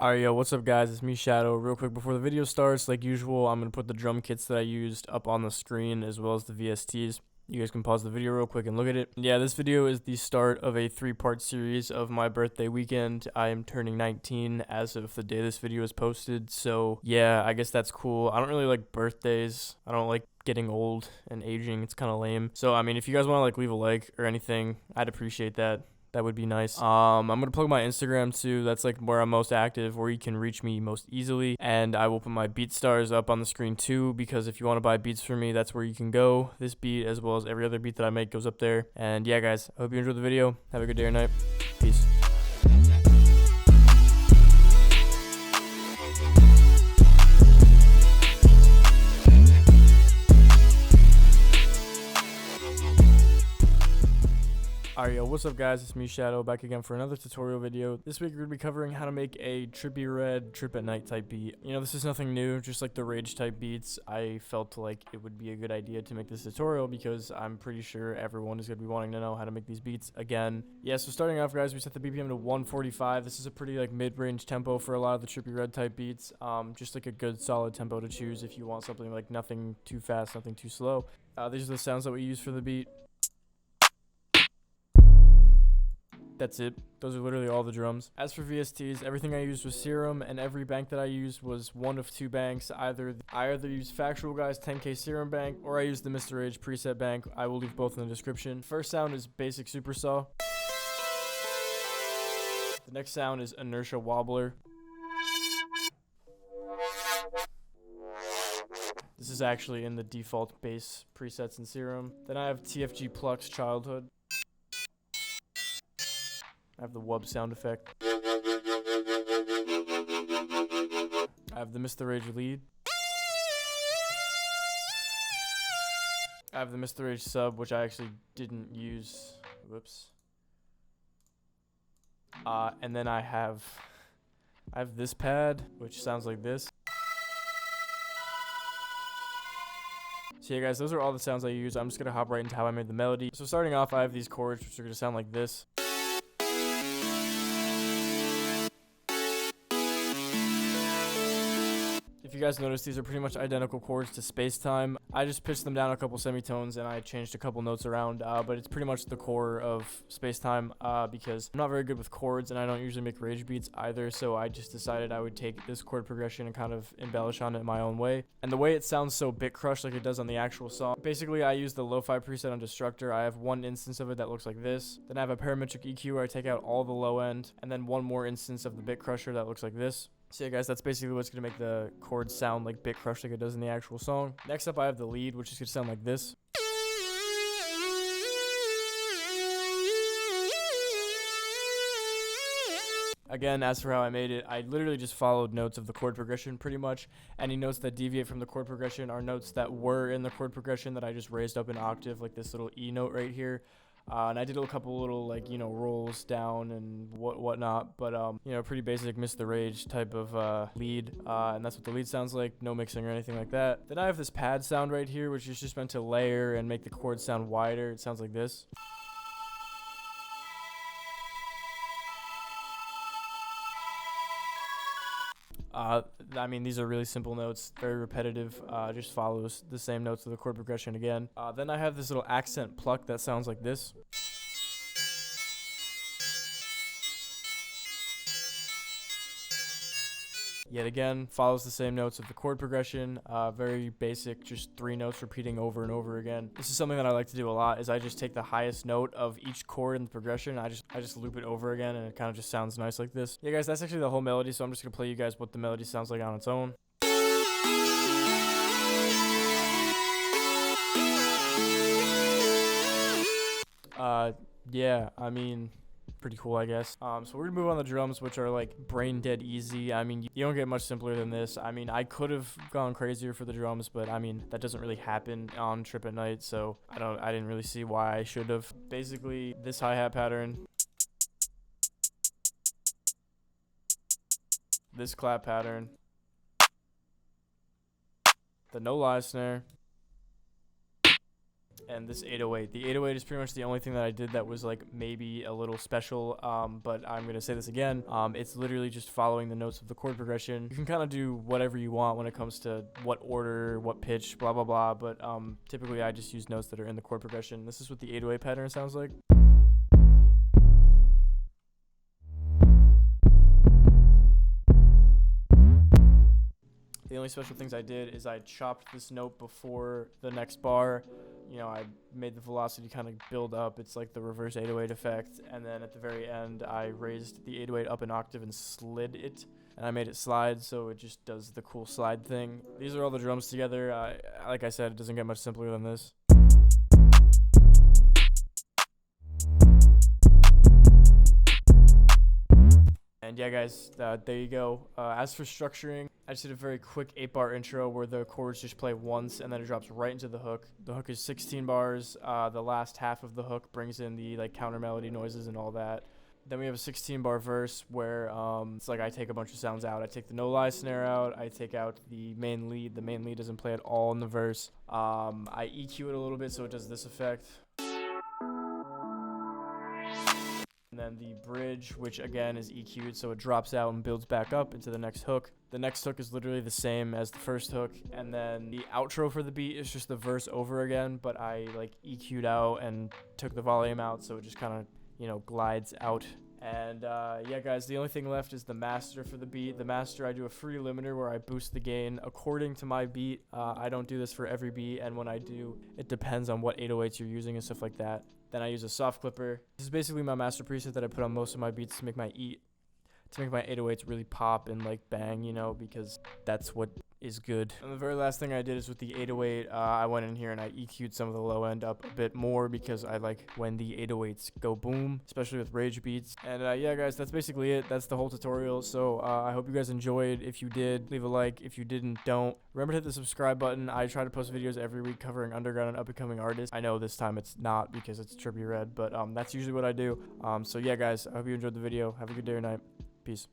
Alright, yo, what's up, guys? It's me, Shadow. Real quick before the video starts, like usual, I'm gonna put the drum kits that I used up on the screen as well as the VSTs. You guys can pause the video real quick and look at it. Yeah, this video is the start of a 3-part series of my birthday weekend. I am turning 19 as of the day this video is posted, so yeah, I guess that's cool. I don't really like birthdays. I don't like getting old and aging. It's kind of lame. So, I mean, if you guys want to like leave a like or anything, I'd appreciate that. That would be nice. I'm gonna plug my Instagram too. That's like where I'm most active, where you can reach me most easily. And I will put my beat stars up on the screen too, because if you want to buy beats from me, that's where you can go. This beat, as well as every other beat that I make, goes up there. And yeah, guys, I hope you enjoyed the video. Have a good day or night. Peace. Alright, yo, what's up, guys? It's me, Shadow, back again for another tutorial video. This week we're going to be covering how to make a trippy red trip at night type beat. You know, this is nothing new, just like the rage type beats. I felt like it would be a good idea to make this tutorial because I'm pretty sure everyone is going to be wanting to know how to make these beats again. Yeah, so starting off, guys, we set the BPM to 145. This is a pretty like mid-range tempo for a lot of the trippy red type beats. Just like a good solid tempo to choose if you want something like nothing too fast, nothing too slow. These are the sounds that we use for the beat. That's it. Those are literally all the drums. As for VSTs, everything I used was Serum, and every bank that I used was one of two banks. I either used Factual Guy's 10K Serum bank, or I used the Mr. Rage preset bank. I will leave both in the description. First sound is Basic Super Saw. The next sound is Inertia Wobbler. This is actually in the default bass presets in Serum. Then I have TFG Pluck's Childhood. I have the wub sound effect. I have the Mr. Rage lead. I have the Mr. Rage sub, which I actually didn't use. Whoops. And then I have this pad, which sounds like this. So yeah, guys, those are all the sounds I use. I'm just gonna hop right into how I made the melody. So starting off, I have these chords, which are gonna sound like this. If you guys notice, these are pretty much identical chords to Space Time. I just pitched them down a couple semitones and I changed a couple notes around, but it's pretty much the core of Space Time because I'm not very good with chords and I don't usually make rage beats either, so I just decided I would take this chord progression and kind of embellish on it in my own way. And the way it sounds so bit crushed like it does on the actual song. Basically, I use the lo-fi preset on Destructor. I have one instance of it that looks like this. Then I have a parametric EQ where I take out all the low end, and then one more instance of the bit crusher that looks like this. So yeah, guys, that's basically what's going to make the chords sound like bit crushed like it does in the actual song. Next up, I have the lead, which is going to sound like this. Again, as for how I made it, I literally just followed notes of the chord progression pretty much. Any notes that deviate from the chord progression are notes that were in the chord progression that I just raised up an octave, like this little E note right here. And I did a couple little, like, you know, rolls down and whatnot, but, you know, pretty basic Mr. Rage type of lead, and that's what the lead sounds like, no mixing or anything like that. Then I have this pad sound right here, which is just meant to layer and make the chords sound wider. It sounds like this. I mean, these are really simple notes, very repetitive, just follows the same notes of the chord progression again. Then I have this little accent pluck that sounds like this. Yet again, follows the same notes of the chord progression, very basic, just 3 notes repeating over and over again. This is something that I like to do a lot, is I just take the highest note of each chord in the progression, I just loop it over again, and it kind of just sounds nice like this. Yeah, guys, that's actually the whole melody, so I'm just going to play you guys what the melody sounds like on its own. Yeah, I mean, pretty cool, I guess. So we're gonna move on to the drums, which are like brain dead easy. I mean, you don't get much simpler than this. I mean, I could have gone crazier for the drums, but I mean, that doesn't really happen on Trip at Night, so I didn't really see why I should have. Basically, this hi-hat pattern, this clap pattern, the no lie snare, and this 808. The 808 is pretty much the only thing that I did that was like maybe a little special, but I'm gonna say this again. It's literally just following the notes of the chord progression. You can kind of do whatever you want when it comes to what order, what pitch, blah blah blah, but typically I just use notes that are in the chord progression. This is what the 808 pattern sounds like. The only special things I did is I chopped this note before the next bar. You know, I made the velocity kind of build up. It's like the reverse 808 effect. And then at the very end, I raised the 808 up an octave and slid it. And I made it slide, so it just does the cool slide thing. These are all the drums together. Like I said, it doesn't get much simpler than this. And yeah, guys, there you go. As for structuring, I just did a very quick 8-bar intro where the chords just play once and then it drops right into the hook. The hook is 16 bars. The last half of the hook brings in the like counter melody noises and all that. Then we have a 16-bar verse where it's like I take a bunch of sounds out. I take the no-lie snare out. I take out the main lead. The main lead doesn't play at all in the verse. I EQ it a little bit so it does this effect. And then the bridge, which again is EQ'd, so it drops out and builds back up into the next hook. The next hook is literally the same as the first hook, and then the outro for the beat is just the verse over again, but I like EQ'd out and took the volume out, so it just kind of, you know, glides out. And yeah, guys, the only thing left is the master for the beat. The master, I do a free limiter where I boost the gain according to my beat. I don't do this for every beat, and when I do, it depends on what 808s you're using and stuff like that. Then I use a soft clipper. This is basically my master preset that I put on most of my beats to make my 808s really pop and like bang, you know, because that's what is good. And the very last thing I did is with the 808, I went in here and I EQ'd some of the low end up a bit more because I like when the 808s go boom, especially with rage beats. And yeah, guys, that's basically it. That's the whole tutorial. So I hope you guys enjoyed. If you did, leave a like. If you didn't, don't. Remember to hit the subscribe button. I try to post videos every week covering underground and up-and-coming artists. I know this time it's not because it's Trippie Red, but that's usually what I do. So yeah, guys, I hope you enjoyed the video. Have a good day or night. Peace.